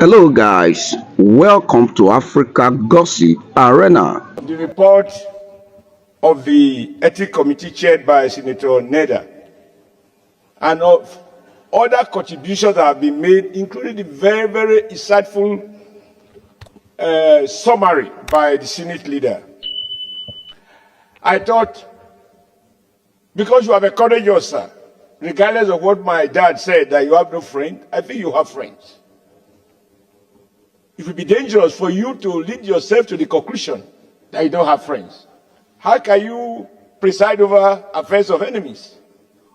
Hello guys, welcome to Africa Gossip Arena. The report of the Ethics Committee chaired by Senator Neda and of other contributions that have been made, including the very, very insightful summary by the Senate leader. I thought, because you have encouraged us, sir, regardless of what my dad said, that you have no friend, I think you have friends. It would be dangerous for you to lead yourself to the conclusion that you don't have friends. How can you preside over affairs of enemies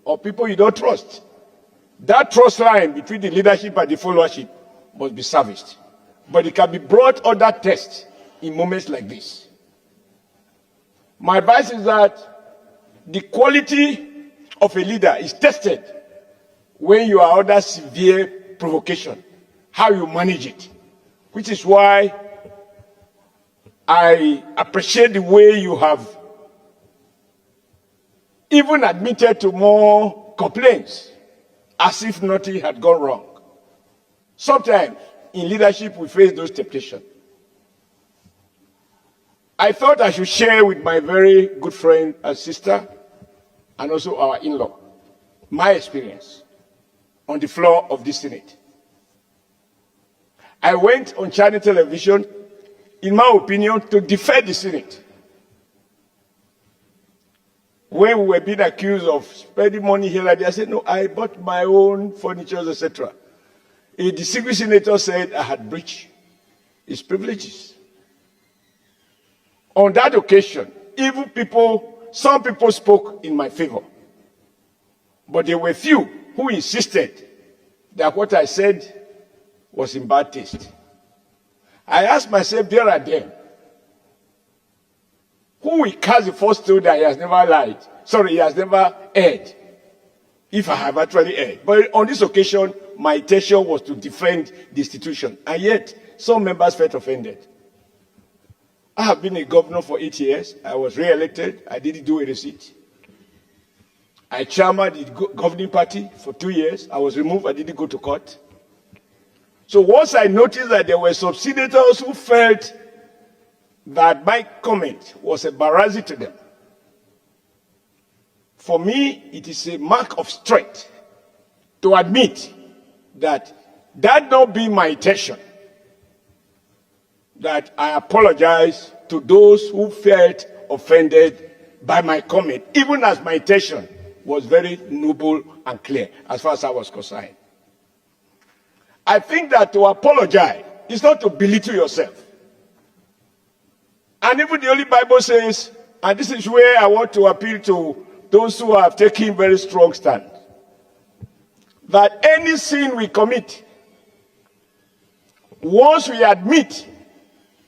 or people you don't trust? That trust line between the leadership and the followership must be serviced. But it can be brought under test in moments like this. My advice is that the quality of a leader is tested when you are under severe provocation, how you manage it. Which is why I appreciate the way you have even admitted to more complaints as if nothing had gone wrong. Sometimes in leadership we face those temptations. I thought I should share with my very good friend and sister and also our in-law my experience on the floor of this Senate. I went on China television, in my opinion, to defend the Senate. When we were being accused of spending money here and there, I said, no, I bought my own furniture, etc. A distinguished senator said I had breached his privileges. On that occasion, some people spoke in my favor. But there were few who insisted that what I said was in bad taste. I asked myself there and then, who will cast the first stone that he has never lied? Sorry, he has never erred, if I have actually erred. But on this occasion, my intention was to defend the institution, and yet some members felt offended. I have been a governor for 8 years. I was re-elected. I didn't do a receipt. I chairman the governing party for 2 years. I was removed. I didn't go to court. So once I noticed that there were some senators who felt that my comment was embarrassing to them, for me, it is a mark of strength to admit that that not be my intention, that I apologize to those who felt offended by my comment, even as my intention was very noble and clear as far as I was concerned. I think that to apologize is not to belittle yourself. And even the Holy Bible says, and this is where I want to appeal to those who have taken very strong stand, that any sin we commit, once we admit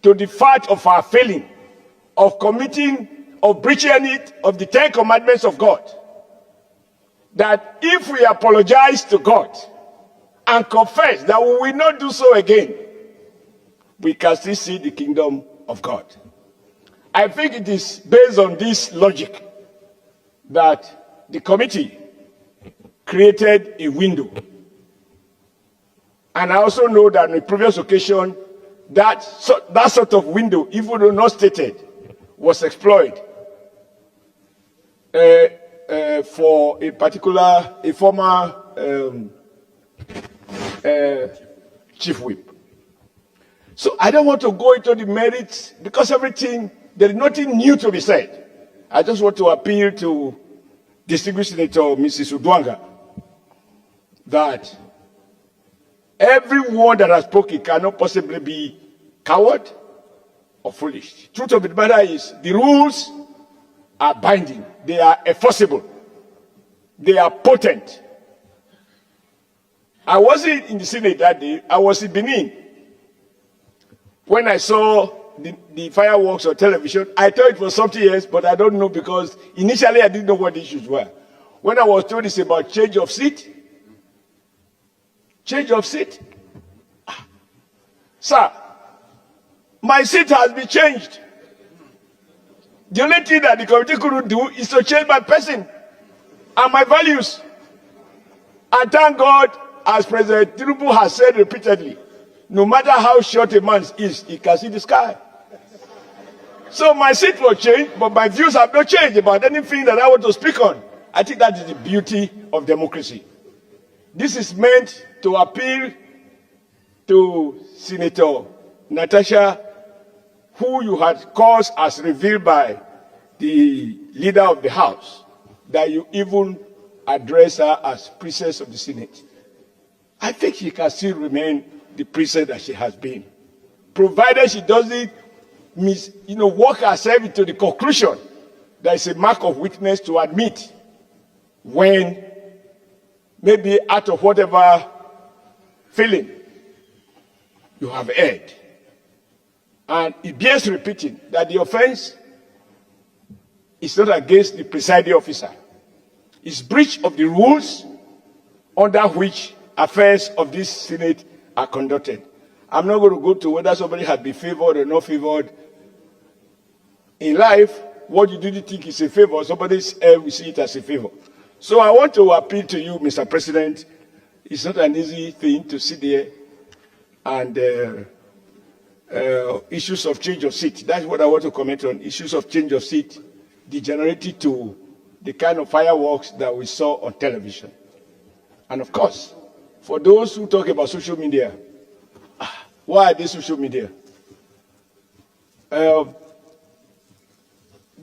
to the fact of our failing, of committing, of breaching it, of the 10 commandments of God, that if we apologize to God and confess that we will not do so again, we can still see the kingdom of God. I think it is based on this logic that the committee created a window. And I also know that on a previous occasion, that sort of window, even though not stated, was exploited for a former chief whip. So I don't want to go into the merits because there is nothing new to be said. I just want to appeal to distinguished Senator Mrs. Udwanga that everyone that has spoken cannot possibly be coward or foolish. Truth of the matter is the rules are binding. They are enforceable. They are potent. I wasn't in the Senate that day. I was in Benin. When I saw the fireworks on television, I thought it was something else, but I don't know because initially I didn't know what the issues were. When I was told it's about change of seat, Sir, my seat has been changed. The only thing that the committee couldn't do is to change my person and my values. And thank God, as President Tinubu has said repeatedly, No matter how short a man is, he can see the sky. So my seat will change, but my views have not changed about anything that I want to speak on. I think that is the beauty of democracy. This is meant to appeal to Senator Natasha, who you had caused as revealed by the leader of the House, that you even address her as princess of the Senate. I think she can still remain the princess that she has been, provided she doesn't work herself into the conclusion that it's a mark of weakness to admit when maybe out of whatever feeling you have erred. And it bears repeating that the offense is not against the presiding officer. It's breach of the rules under which affairs of this Senate are conducted. I'm not going to go to whether somebody has been favored or not favored. In life, what you do think is a favor, somebody else will see it as a favor. So I want to appeal to you, Mr. President. It's not an easy thing to sit there and issues of change of seat. That's what I want to comment on. Issues of change of seat degenerated to the kind of fireworks that we saw on television. And of course, for those who talk about social media, why are they social media?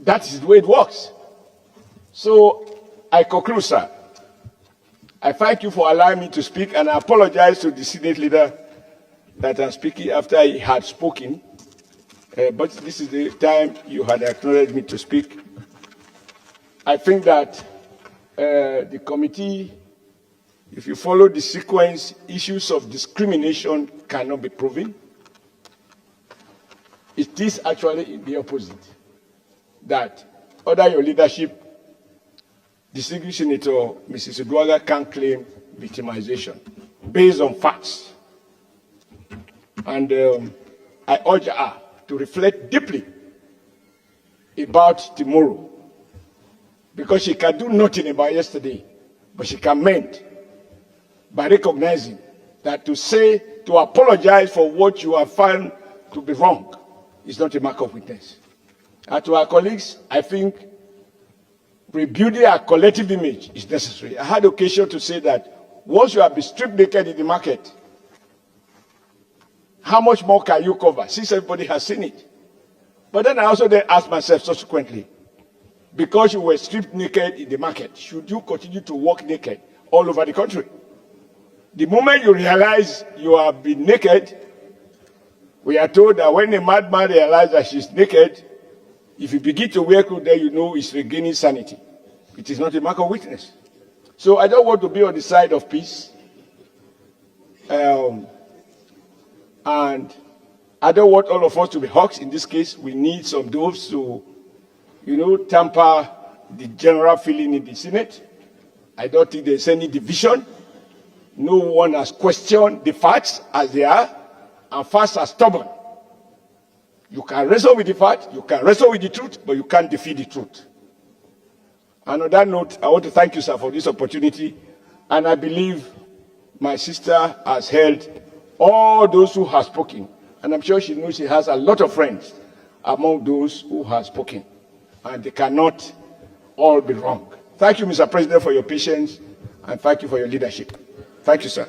That is the way it works. So I conclude, sir. I thank you for allowing me to speak, and I apologize to the Senate leader that I'm speaking after he had spoken. But this is the time you had acknowledged me to speak. I think that the committee, if you follow the sequence, issues of discrimination cannot be proven. It is actually the opposite. That under your leadership, distinguished Senator Mrs. Uduaghan can claim victimization based on facts. And I urge her to reflect deeply about tomorrow, because she can do nothing about yesterday, but she can mend by recognizing that to apologize for what you have found to be wrong is not a mark of weakness. And to our colleagues, I think rebuilding our collective image is necessary. I had occasion to say that once you have been stripped naked in the market, how much more can you cover, since everybody has seen it? But then I also then asked myself subsequently, because you were stripped naked in the market, should you continue to walk naked all over the country? The moment you realize you have been naked, we are told that when a madman realizes that she's naked, if you begin to wear clothes, then you know it's regaining sanity. It is not a mark of weakness. So I don't want to be on the side of peace. And I don't want all of us to be hawks. In this case, we need some doves to, temper the general feeling in the Senate. I don't think there's any division. No one has questioned the facts as they are, and facts are stubborn. You can wrestle with the fact, you can wrestle with the truth, but you can't defeat the truth. And on that note, I want to thank you, sir, for this opportunity. And I believe my sister has held all those who have spoken. And I'm sure she knows she has a lot of friends among those who have spoken. And they cannot all be wrong. Thank you, Mr. President, for your patience, and thank you for your leadership. Thank you, sir.